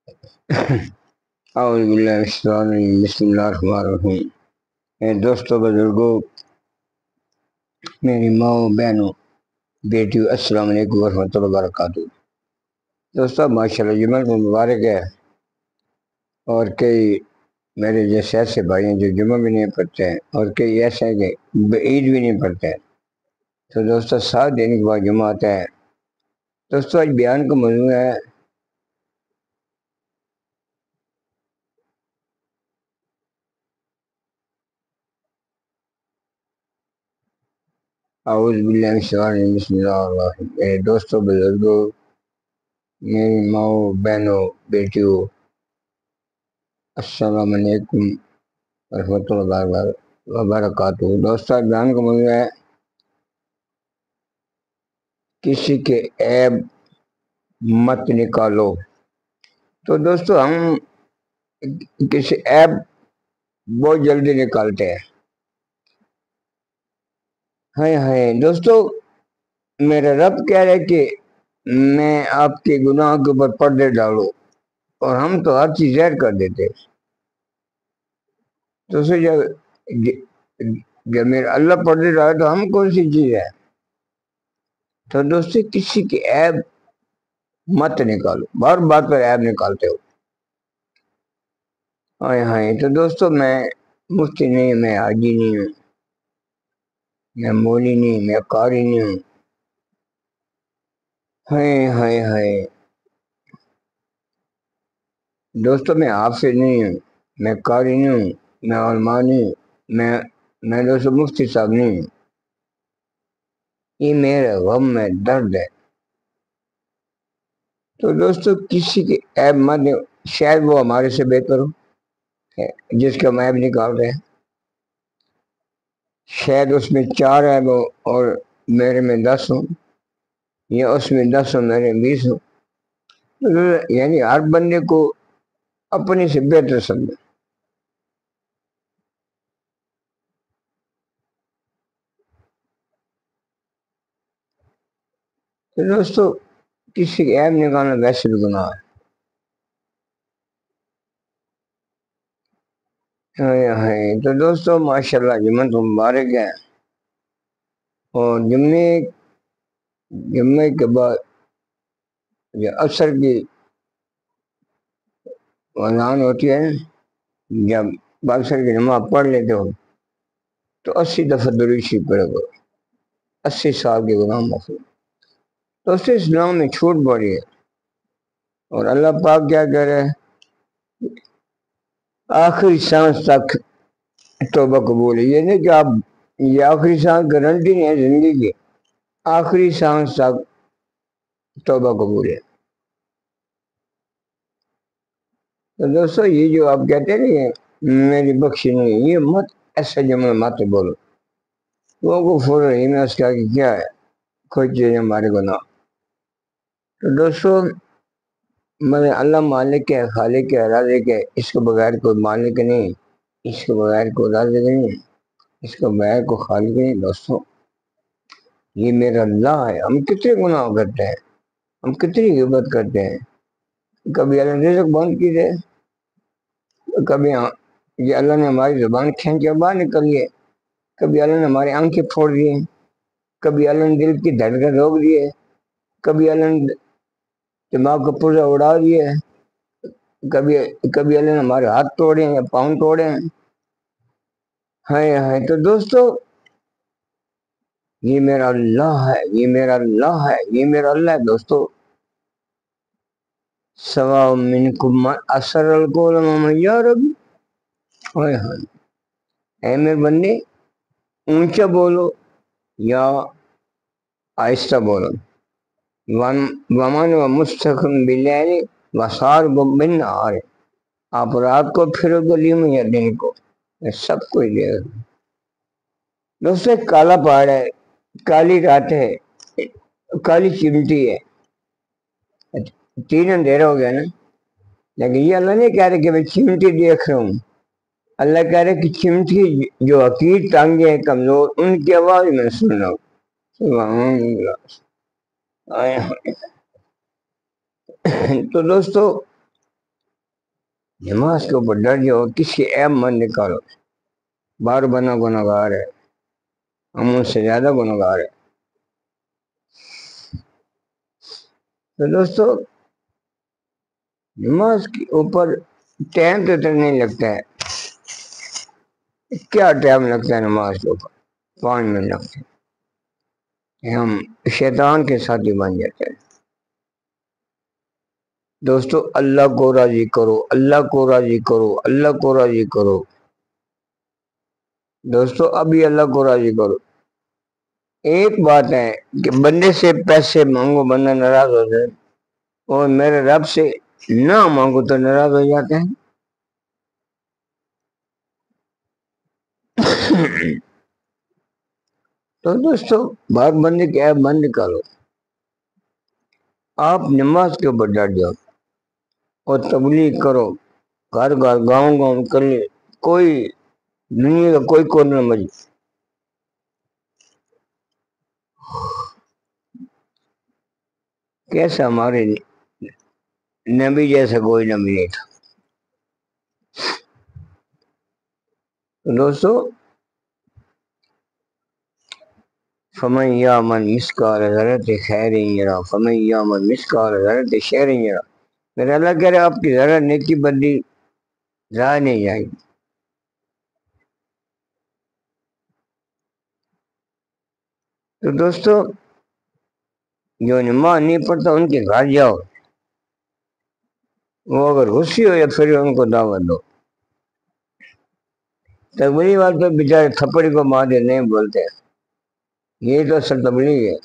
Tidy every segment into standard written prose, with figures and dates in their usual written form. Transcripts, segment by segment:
اعوذ باللہ من الشیطان الرجیم، بسم اللہ الرحمن الرحیم۔ دوستوں، بزرگوں، میری ماں بہنوں، بیٹیوں، السلام علیکم ورحمۃ اللہ وبرکاتہ۔ دوستوں، ماشاءاللہ جمعہ کو مبارک ہے، اور کئی میرے جیسے ایسے بھائی ہیں جو جمعہ بھی نہیں پڑھتے ہیں، اور کئی ایسے ہیں کہ عید بھی نہیں پڑھتے ہیں۔ تو دوستوں، 7 دن کے بعد جمعہ آتا ہے۔ دوستوں، آج بیان کا موضوع ہے اعوذ باللہ من الشیطان الرجیم، بسم اللہ الرحمن الرحیم۔ میرے دوستوں، بزرگوں، میری ماں بہنوں، بیٹیوں، السلام علیکم ورحمۃ اللہ وبرکاتہ۔ دوستوں، بیان کا موضوع ہے کسی کے عیب مت نکالو۔ تو دوستوں، ہم کسی عیب بہت جلدی نکالتے ہیں۔ ہائے دوستوں، میرا رب کہہ رہے کہ میں آپ کے گناہ کے اوپر پردے ڈالوں، اور ہم تو ہر چیز ظاہر کر دیتے۔ تو جب میرا اللہ پردے ڈالے تو ہم کون سی چیز ہے؟ تو دوستوں، کسی کے عیب مت نکالو، بار بار پر عیب نکالتے ہو۔ ہائے تو دوستوں، میں مفتی نہیں ہوں، میں حاجی نہیں ہوں، میں مولی نہیں، میں قاری نہیں ہوں۔ ہائے دوستوں، میں حافظ نہیں ہوں، میں قاری نہیں ہوں، میں علماء نہیں ہوں، میں دوستوں مفتی صاحب نہیں ہوں۔ یہ میرا غم ہے، درد ہے۔ تو دوستوں، کسی کے عیب مت، شاید وہ ہمارے سے بہتر ہو جس کا ہم عیب نکال رہے ہیں۔ شاید اس میں 4 عیب ہو اور میرے میں 10 ہوں، یا اس میں 10 ہو میرے 20 ہوں۔ یعنی ہر بندے کو اپنی سے بہتر سمجھے۔ تو دوستوں، کسی کے عیب نکالنا ویسے بھی گناہ ہے۔ تو دوستوں، ماشاءاللہ جمعہ تو مبارک ہے، اور جمعے کے بعد عصر کی اذان ہوتی ہے، جب عصر کی نماز پڑھ لیتے ہو تو 80 دفعہ درود شریف پڑھو گے، 80 سال کے گناہ معاف۔ دوستوں، اسلام میں چھوٹ بڑی ہے، اور اللہ پاک کیا کہہ رہے ہیں؟ آخری سانس تک توبہ قبول ہے۔ یہ نہیں کہ آپ یہ آخری سانس گارنٹی نہیں ہے زندگی کی، آخری سانس تک توبہ قبول ہے۔ تو دوستوں، یہ جو آپ کہتے ہیں نا یہ میری بخشی نہیں، یہ مت ایسا جملہ مت بولو، وہ کو فوراً ہی میں اس کا کہ کیا ہے، کوئی چیز ہمارے گناہ۔ تو دوستوں، میں اللہ مالک ہے، خالق ہے، رازق ہے، اس کے بغیر کوئی مالک نہیں، اس کے بغیر کوئی رازق نہیں، اس کے بغیر کوئی خالق نہیں۔ دوستوں، یہ میرا اللہ ہے۔ ہم کتنے گناہ کرتے ہیں، ہم کتنی غیبت کرتے ہیں، کبھی اللہ نے رزق بند کی دے، کبھی یہ اللہ نے ہماری زبان کھینچ کے باہر نکل گئے، کبھی اللہ نے ہماری آنکھیں پھوڑ دیے، کبھی اللہ نے دل کی دھڑکن روک دیے، کبھی اللہ نے دماغ کا پرزہ اڑا دیے، کبھی اللہ نے ہمارے ہاتھ توڑے ہیں یا پاؤں توڑے ہیں۔ تو دوستوں، یہ میرا اللہ ہے، یہ میرا اللہ ہے، یہ میرا اللہ ہے۔ دوستوں، سواء منکم من اسر القول ومن جهر به۔ اے میرے بندے، اونچا بولو یا آہستہ بولو، ومن ومستقم باللیل وسارب بالنہار، آپ رات کو پھرو گلی میں یا دن کو، سب کوئی دے گا۔ دوستوں، ایک کالا پہاڑ ہے، کالی رات ہے، کالی چمٹی ہے، 3 اندھیرا ہو گیا نا، لیکن یہ اللہ نہیں کہہ رہے کہ میں چمٹی دیکھ رہا ہوں، اللہ کہہ رہے کہ چمٹی جو حقیر ٹانگیں ہیں کمزور، ان کی آواز میں سن رہا ہوں۔ سبحان اللہ۔ تو دوستو، نماز کے اوپر ڈر جاؤ، کس کی عیب من نکالو، بار بنا گناہگار ہے، ہم ان سے زیادہ گناہگار ہے۔ تو دوستو نماز کے اوپر ٹائم تو اتنا نہیں لگتا ہے، کیا ٹائم لگتا ہے نماز کے اوپر؟ 5 منٹ لگتے ہیں، ہم شیطان کے ساتھی بن جاتے ہیں۔ دوستو اللہ کو راضی کرو، اللہ کو راضی کرو، اللہ کو راضی کرو۔ دوستو ابھی اللہ کو راضی کرو۔ ایک بات ہے کہ بندے سے پیسے مانگو بندہ ناراض ہو جائے، اور میرے رب سے نہ مانگو تو ناراض ہو جاتے ہیں۔ تو دوستو بات بندی کی عیب بند نکالو، آپ نماز کے اوپر ڈٹ جاؤ اور تبلیغ کرو، گھر گھر گاؤں گاؤں کر لے، کوئی دنیا کا کوئی کورنر مجھے۔ کیسا ہمارے نبی جیسا کوئی نبی نہیں تھا۔ دوستو فمن یعمل مثقال ذرۃ خیر یرہ فمن یعمل مثقال ذرۃ شر یرہ۔ میرے اللہ کہہ رہے آپ کی ذرا نیکی بدی ضائع نہیں جائے گی۔ تو دوستو جو نماز نہیں پڑھتا ان کے گھر جاؤ، وہ اگر غصے ہو یا پھر ان کو دعوت دو۔ تبلیغ والے تو بیچارے تھپڑی کو مار دے نہیں بولتے، یہ تو اصل تبلیغ ہے،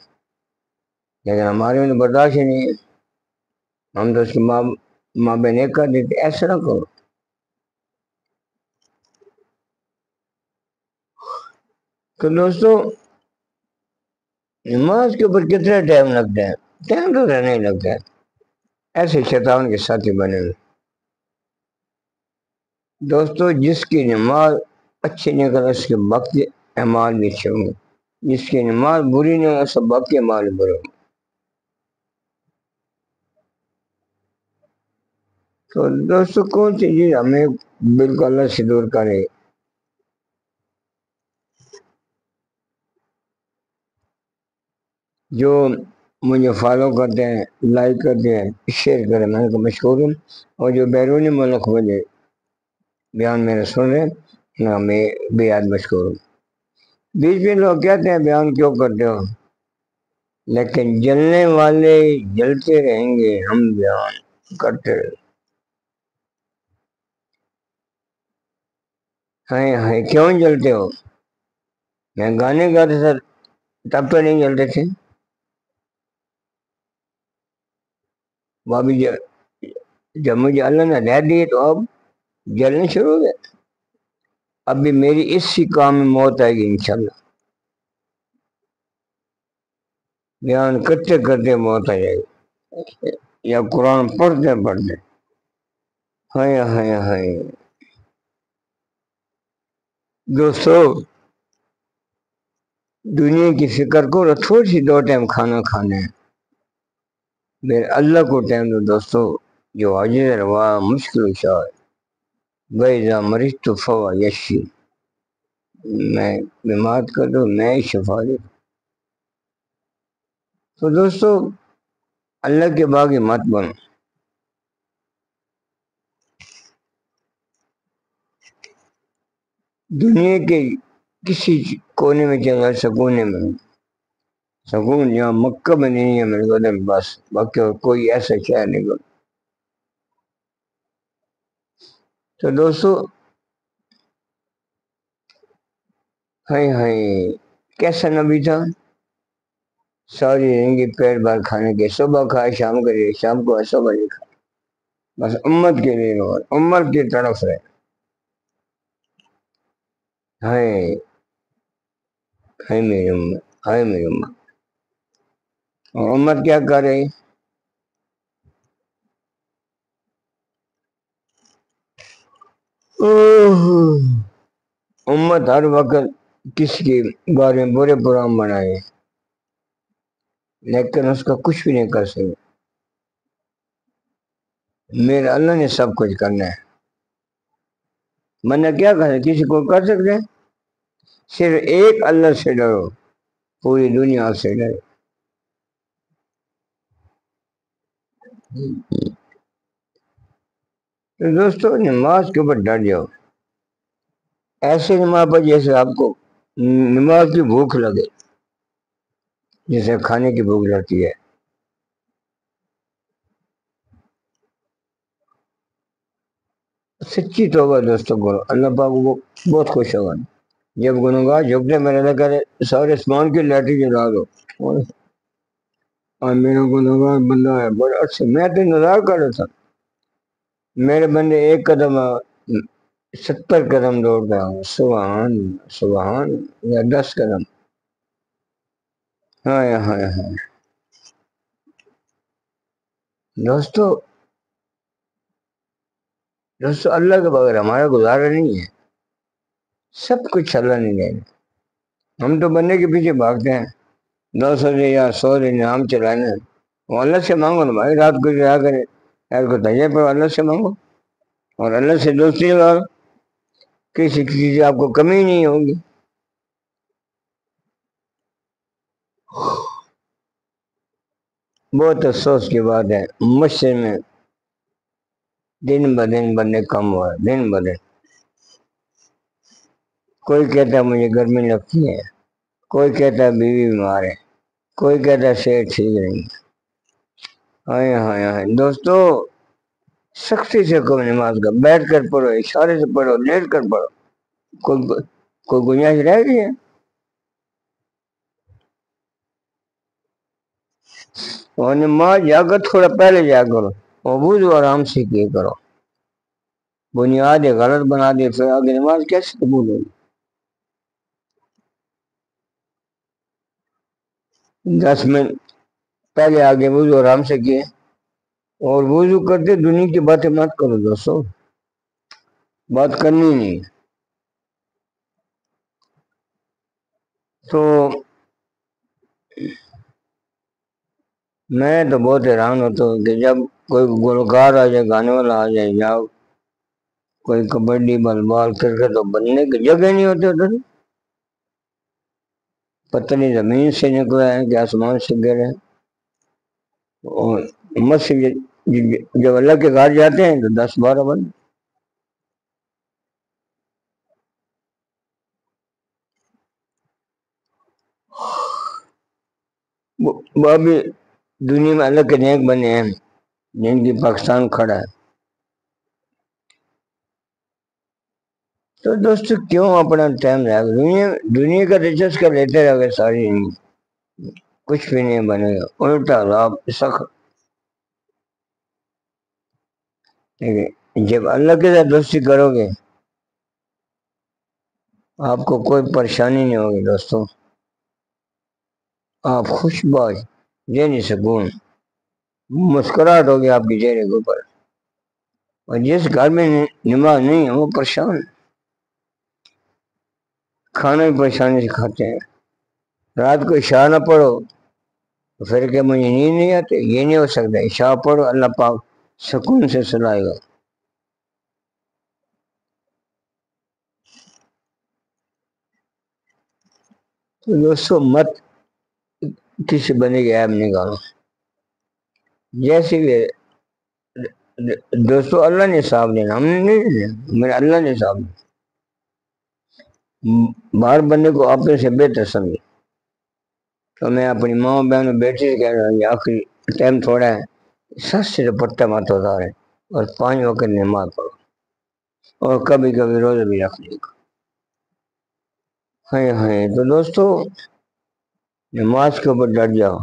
لیکن ہمارے میں برداشت ہی نہیں ہے، ہم تو اس کی ماں بہن ایک کر دیتے۔ ایسا نہ کرو۔ تو دوستو نماز کے اوپر کتنا ٹائم لگتا ہے؟ ٹائم تو رہنے ہی لگتا ہے، ایسے شیطان کے ساتھی بنے ہوئے۔ دوستو جس کی نماز اچھی نہیں کرے اس کے باقی اعمال بھی اچھے ہوں گے، جس کی نماز بری نہیں ہو اس کے باقی اعمال برے ہوں گے۔ تو دوستو کون سی چیز ہمیں بالکل اللہ سے دور کرے؟ جو مجھے فالو کرتے ہیں، لائک کرتے ہیں، شیئر کریں، میں ان کو مشکور ہوں، اور جو بیرونی ملک مجھے بیان میرے سن رہے ہیں میں بے یاد مشکور ہوں۔ بیچ میں لوگ کہتے ہیں بیان کیوں کرتے ہو، لیکن جلنے والے جلتے رہیں گے، ہم بیان کرتے رہیں۔ ہائے کیوں جلتے ہو؟ میں گانے گاتے تھا تب تو نہیں جلتے تھے، وہ ابھی جب مجھے اللہ نے ہدایت دی تو اب جلنے شروع ہو گئے۔ اب بھی میری اسی کام میں موت آئے گی انشاءاللہ، بیان کرتے کرتے موت آ جائے گی، یا قرآن پڑھتے پڑھتے۔ ہائے ہائے ہائے دوستو دنیا کی فکر کرو، تھوڑی سی 2 ٹائم کھانا کھانا ہے، میرے اللہ کو ٹائم دو۔ دوستو جو عاجز روا مشکل شاء وَإِذَا مَرِضْتُ فَهُوَ يَشْفِينِ، میں بیمار کر دوں میں ہی شفا دے دوں۔ تو دوستو اللہ کے باغی مت بنو۔ دنیا کے کسی کونے میں چلا سکونے میں سکون یہاں مکہ میں نہیں ہے میرے کو، بس باقی اور کوئی ایسا شہر نہیں بن۔ تو دوستو ہائے ہائے کیسا نبی تھا، ساری زندگی پیٹ بھر کھانے کے، صبح کھائے شام کرے، شام کو صبح نہیں کھائے، بس امت کے لیے اور امت کی طرف ہے۔ ہائے ہائے میری امت، ہائے میری امت، اور امت کیا کرے؟ امت ہر وقت کس کے بارے میں برے پرام بنائے، لیکن اس کا کچھ بھی نہیں کر سکے۔ میرے اللہ نے سب کچھ کرنا ہے، ورنہ کیا کریں، کسی کو کر سکتے ہیں؟ صرف ایک اللہ سے ڈرو، پوری دنیا سے ڈرو۔ تو دوستو نماز کے اوپر ڈر جاؤ، ایسے نماز پر جیسے آپ کو نماز کی بھوک لگے، جیسے کھانے کی بھوک لگتی ہے۔ سچی توبہ دوستوں کرو، اللہ پاک وہ بہت خوش ہوگا۔ جب گناہگار جھکتے میرے اللہ کرے سارے اسمان کی لاٹھی جلا دو، اور میرا گناہگار بندہ ہے بڑا اچھا، میں تو انتظار کر رہا تھا میرے بندے ایک قدم 70 قدم دوڑتا ہوں، سبحان سبحان، یا 10 قدم، ہائے ہائے ہائے۔ دوستو اللہ کے بغیر ہمارا گزارا نہیں ہے، سب کچھ اللہ نہیں دے گا۔ ہم تو بننے کے پیچھے بھاگتے ہیں، 200 دے یا 100 دے ہم چلانے، وہ اللہ سے مانگو نا بھائی، رات کو رہا کرے یار کو تجھے پر اللہ سے مانگو، اور اللہ سے دوستی لگاؤ، کسی چیز آپ کو کمی نہیں ہوگی۔ بہت افسوس کی بات ہے، مجھ میں دن بدن بندے کم ہوا ہے، دن بدن۔ کوئی کہتا ہے مجھے گرمی لگتی ہے، کوئی کہتا ہے بیوی بیمار ہے، کوئی کہتا ہے صحت ٹھیک نہیں۔ ہائے ہائے ہائے دوستو، سختی سے کوئی نماز کا بیٹھ کر پڑھو، اشارے سے پڑھو، لیٹ کر پڑھو، کوئی گنجائش رہ گئی ہے؟ اور نماز جا کر تھوڑا پہلے جا کرو، وضو آرام سے کیے کرو، بنیاد غلط بنا دی پھر آگے نماز کیسے قبول ہوگی؟ 10 منٹ پہلے آگے وضو آرام سے کیے، اور وضو کرتے دنیا کی باتیں مت کرو دوستو، بات کرنی نہیں۔ تو میں تو بہت حیران ہوتا ہوں کہ جب کوئی گلوکار آ جائے، گانے والا آ جائے، یا کوئی کبڈی بال بال کرکٹ تو بننے کی جگہ نہیں ہوتے ادھر، پتہ نہیں زمین سے نکلا ہے کہ آسمان سے گرے۔ اور مسجد جب اللہ کے گھر جاتے ہیں تو 10-12 بند۔ وہ بھی دنیا میں اللہ کے نیک بنے ہیں جن کی پاکستان کھڑا ہے۔ تو دوستو کیوں اپنا ٹائم رہا، دنیا کا دلچسپ کا لیتے رہ گئے، ساری کچھ بھی نہیں بنے گا، الٹا آپ سخت۔ جب اللہ کے ساتھ دوستی کرو گے آپ کو کوئی پریشانی نہیں ہوگی دوستو، آپ خوش باش، ذہنی سکون، مسکراہٹ ہوگی آپ کے چہرے کے اوپر۔ اور جس گھر میں نماز نہیں ہے وہ پریشان، کھانا بھی پریشانی سے کھاتے ہیں، رات کو عشاء نہ پڑھو تو پھر کہ مجھے نیند نہیں آتی، یہ نہیں ہو سکتا، عشاء پڑھو اللہ پاک سکون سے سلائے گا۔ تو دوستو مت کسی بندے کی عیب نکالو، جیسے بھی دوستو اللہ نے حساب دینا، ہم نے نہیں دینا، میرے اللہ نے حساب دینا۔ باہر بندے کو اپنے سے بہتر سمجھے۔ تو میں اپنی ماں بہن بیٹی سے کہہ رہا ہوں، یہ آخری ٹائم تھوڑا ہے، سچ سے دوپٹہ مت اتارے اور 5 وقت نماز پڑھو، اور کبھی کبھی روزہ بھی رکھ لے گا۔ ہائے ہائے، تو دوستو نماز کے اوپر ڈٹ جاؤ۔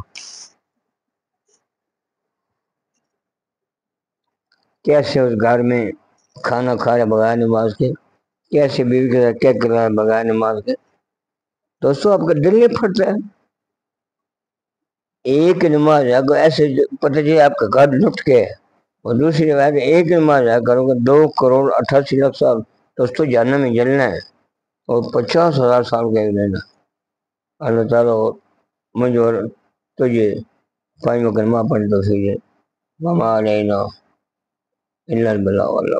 کیسے اس گھر میں کھانا کھا رہے بغیر نماز کے، کیسے بیوی کے ساتھ کیا کر رہا ہے بغیر نماز کے، دوستو آپ کا دل نہیں پھٹتا ہے؟ ایک نماز اگر ایسے پتہ چلے آپ کا گھر لٹ کے، اور دوسری روایت ایک نماز کرو گے 2,88,00,000 سال دوستو جہنم میں جلنا ہے، اور 50,000 سال کا لینا۔ اللہ تعالیٰ مجھے اور تجھے 5 وقت نماز پڑھنے توفیق دے۔ وما علینا الا البلاغ، اللہ